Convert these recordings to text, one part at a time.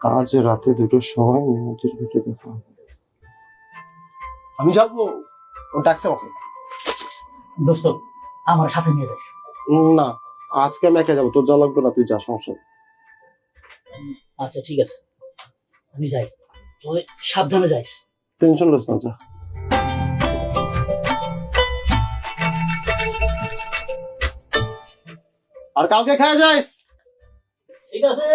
আজ রাতে 2টোর সময় নদীর ঘাটে দেখা হবে। আমি যাবো, ও ডাকছে আমাকে। দোস্ত আমার সাথে নিয়ে যাস। না, আজকে আমি একা যাবো, তোর যা লাগবে না, তুই যা, সমস্যা নেই। আচ্ছা ঠিক আছে, আমি যাই, তুই সাবধানে যাইস। টেনশন লস না, যা। আর কালকে খাওয়া যাইস। ঠিক আছে।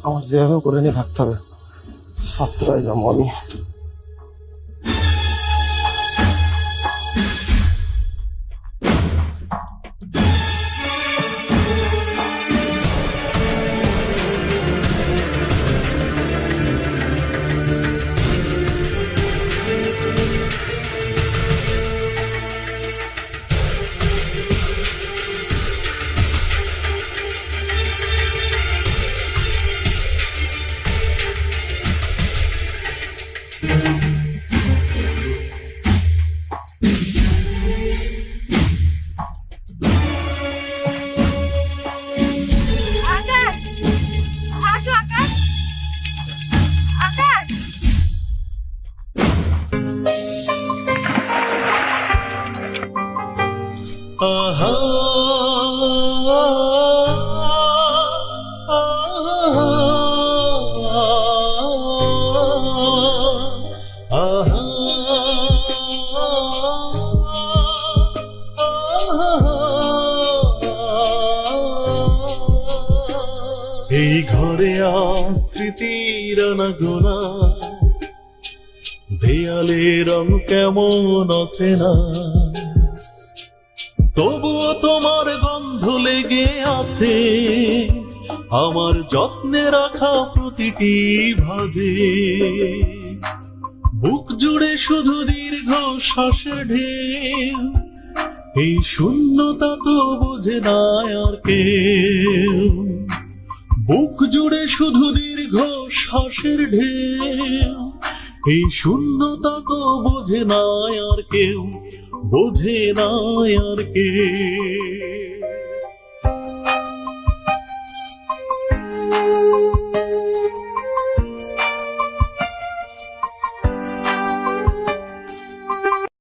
আমার যেভাবে করে নিয়ে থাকতে হবে, সাতটায় যাবো আমি। আকাশ, আসো আকাশ, আকাশ। আহা এই ঘরে স্মৃতির আনাগোনা, দেয়ালে রং কেমন অচেনা, তবুও তোমার গন্ধ লেগে আছে আমার যত্নে রাখা প্রতিটি ভাজে। বুক জুড়ে শুধু দীর্ঘ শ্বাসের ঢেউ, এই শূন্যতা তো বোঝে না আর কেউ। বুক জুড়ে শুধু দীর্ঘ শ্বাসের ঢেউ, এই শূন্যতা তো বোঝে না আর কেউ, বোঝে না আর কেউ।